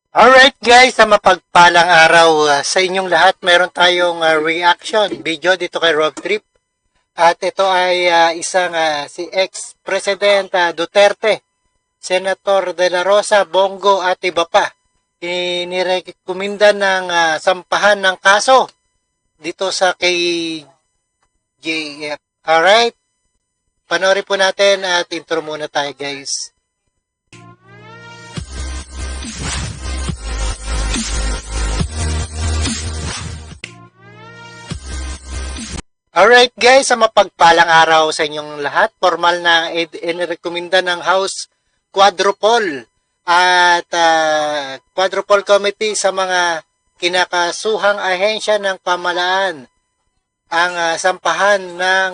Alright guys, sa mapagpalang araw sa inyong lahat, meron tayong reaction video dito kay Rob Trip. At ito ay isang si ex-President Duterte, Senator De La Rosa, Bongo at iba pa. Inirekomenda ng sampahan ng kaso dito sa KJF. Alright, panoorin po natin at intro muna tayo guys. Alright guys, sa mapagpalang araw sa inyong lahat, formal na inirekomenda ng House Quadruple at Quadruple Committee sa mga kinakasuhang ahensya ng pamahalaan ang sampahan ng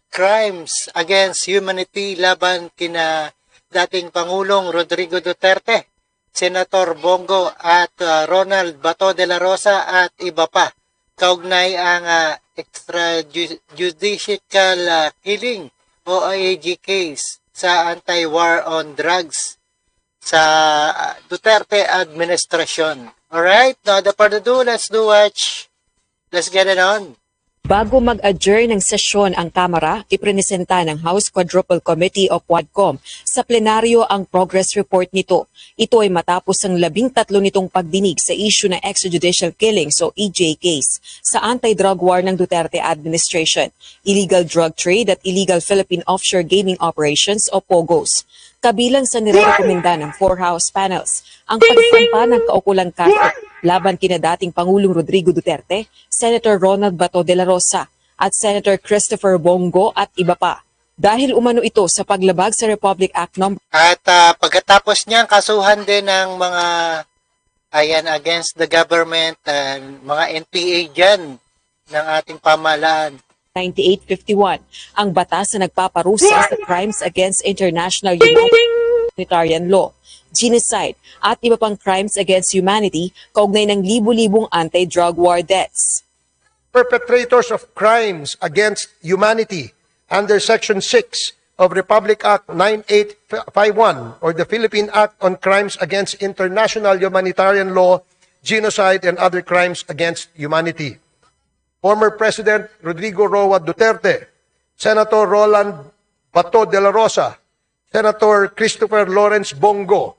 crimes against humanity laban kina dating Pangulong Rodrigo Duterte, Senator Bongo at Ronald Bato de la Rosa at iba pa. Kaugnay ang extrajudicial killing o IAG case sa anti-war on drugs sa Duterte administration. Alright, now the further ado, let's watch. Let's get it on. Bago mag-adjourn ng sesyon ang Kamara, ipresenta ng House Quadruple Committee o Quadcom sa plenaryo ang progress report nito. Ito ay matapos ang 13 nitong pagdinig sa issue ng extrajudicial killings o EJ case sa anti-drug war ng Duterte administration, illegal drug trade at illegal Philippine offshore gaming operations o POGOs. Kabilang sa nirekomenda ng 4 House panels ang pagsampa ng kaukulang kaso laban kina dating Pangulong Rodrigo Duterte, Senator Ronald Bato de la Rosa at Senator Christopher Bongo at iba pa. Dahil umano ito sa paglabag sa Republic Act No. At pagkatapos niyan, kasuhan din ng mga against the government, mga NPA dyan ng ating pamahalaan. 9851, ang batas na nagpaparusa sa crimes against international humanitarian law, genocide at iba pang crimes against humanity kaugnay ng libu-libong anti-drug war deaths. Perpetrators of crimes against humanity under Section 6 of Republic Act 9851 or the Philippine Act on Crimes Against International Humanitarian Law, Genocide and Other Crimes Against Humanity. Former President Rodrigo Roa Duterte, Senator Roland Bato de la Rosa, Senator Christopher Lawrence Bongo,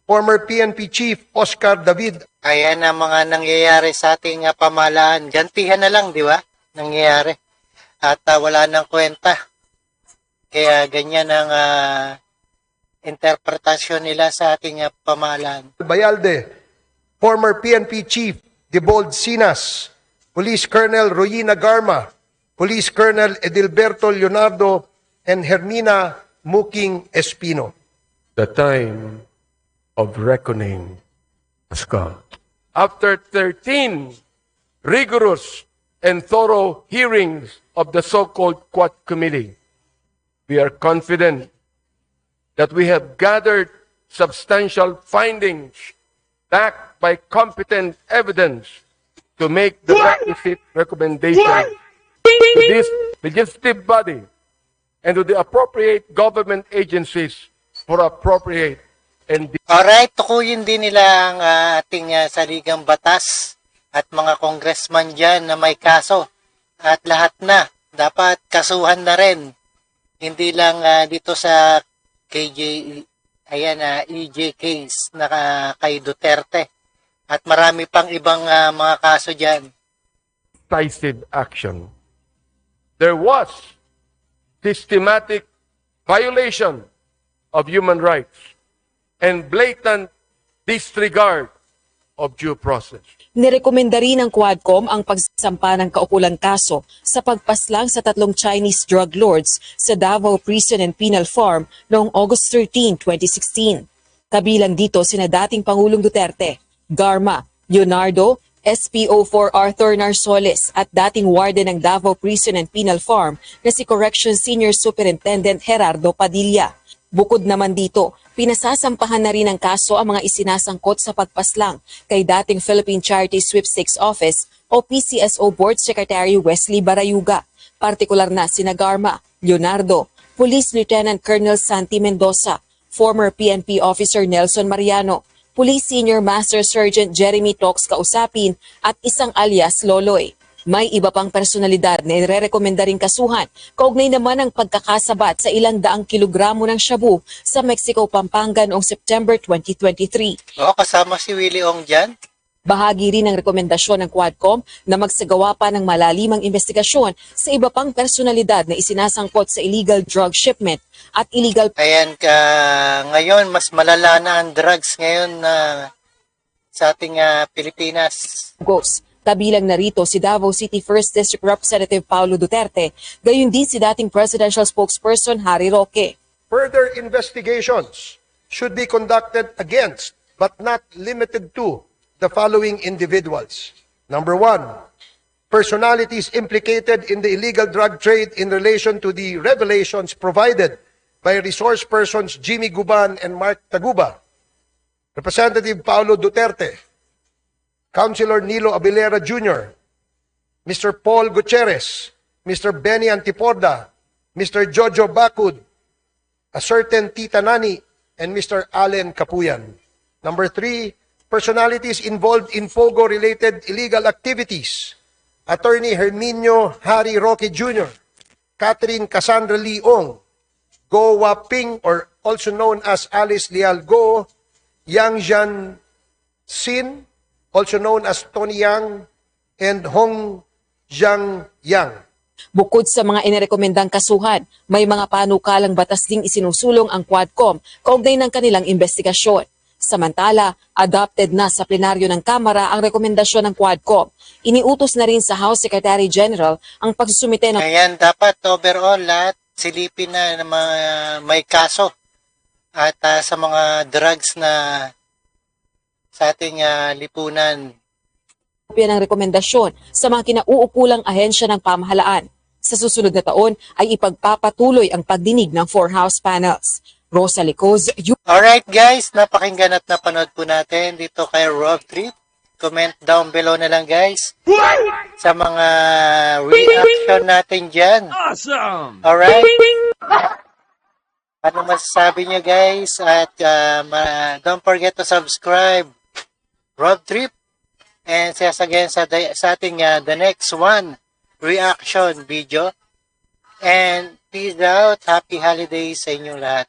former PNP Chief Oscar David. Ayan ang mga nangyayari sa ating pamahalaan. Gantihan na lang, di ba? Nangyayari. At wala nang kwenta. Kaya ganyan ang interpretasyon nila sa ating pamahalaan. Bayalde, former PNP Chief Debold Sinas, Police Colonel Royina Garma, Police Colonel Edilberto Leonardo, and Hermina Muking Espino. The time of reckoning has come. After 13 rigorous and thorough hearings of the so-called Quad Committee, we are confident that we have gathered substantial findings backed by competent evidence to make the requisite recommendation to this legislative body and to the appropriate government agencies for appropriate and Alright, tukuyin din nila ang ating saligang batas at mga congressman dyan na may kaso. At lahat na, dapat kasuhan na rin. Hindi lang dito sa EJ case na kay Duterte. At marami pang ibang mga kaso dyan. decisive action. There was systematic violation of human rights and blatant disregard of due process. Nirekomenda rin ng Quadcom ang pagsampa ng kaukulang kaso sa pagpaslang sa 3 Chinese drug lords sa Davao Prison and Penal Farm noong August 13, 2016. Kabilang dito sina dating Pangulong Duterte, Garma, Leonardo, SPO4 Arthur Narsoles at dating warden ng Davao Prison and Penal Farm na si Corrections Senior Superintendent Gerardo Padilla. Bukod naman dito, pinasasampahan na rin ng kaso ang mga isinasangkot sa pagpaslang kay dating Philippine Charity Sweepstakes Office o PCSO Board Secretary Wesley Barayuga, partikular na sina Garma, Leonardo, Police Lieutenant Colonel Santi Mendoza, former PNP Officer Nelson Mariano, Police Senior Master Sergeant Jeremy Tox kausapin at isang alias Loloy. May iba pang personalidad na irerekomenda ring kasuhan, kaugnay naman ang pagkakasabat sa ilang daang kilogramo ng shabu sa Mexico, Pampanga noong September 2023. Oo, kasama si Willie Ong dyan. Bahagi rin ng rekomendasyon ng Quadcom na magsagawa pa ng malalimang investigasyon sa iba pang personalidad na isinasangkot sa illegal drug shipment at illegal Ayan, ngayon, mas malala na ang drugs ngayon sa ating Pilipinas. pagos. Kabilang narito si Davao City 1st District Representative Paulo Duterte, gayon din si dating presidential spokesperson Harry Roque. Further investigations should be conducted against, but not limited to, the following individuals. Number 1, personalities implicated in the illegal drug trade in relation to the revelations provided by resource persons Jimmy Guban and Mark Taguba, Representative Paulo Duterte, Councilor Nilo Abilera Jr., Mr. Paul Gutierrez, Mr. Benny Antiporda, Mr. Jojo Bacud, a certain Tita Nani, and Mr. Allen Capuyan. Number 3, personalities involved in Pogo-related illegal activities. Attorney Herminio Harry Roque Jr., Catherine Cassandra Leong, Go Waping, or also known as Alice Leal Go, Yang Jian Sin, also known as Tony Yang, and Hong Jiang Yang. Bukod sa mga inirekomendang kasuhan, may mga panukalang batas ding isinusulong ang Quadcom kaugnay ng kanilang investigasyon. Samantala, adopted na sa plenaryo ng Kamara ang rekomendasyon ng Quadcom. Iniutos na rin sa House Secretary General ang pagsusumite ng Ayan, dapat overall lahat silipin na may kaso at sa mga drugs na sa ating lipunan. kopya ng rekomendasyon sa mga kinauukulang ahensya ng pamahalaan. Sa susunod na taon ay ipagpapatuloy ang pagdinig ng 4 House panels. Rosa Licoz, Alright guys, napakinggan at napanood po natin dito kay Rob Trip. Comment down below na lang guys sa mga reaction natin dyan. Awesome! Alright? Ano masasabi nyo guys? At don't forget to subscribe Rob Trip. And see us again sa ating the next one reaction video. And peace out. Happy holidays sa inyong lahat.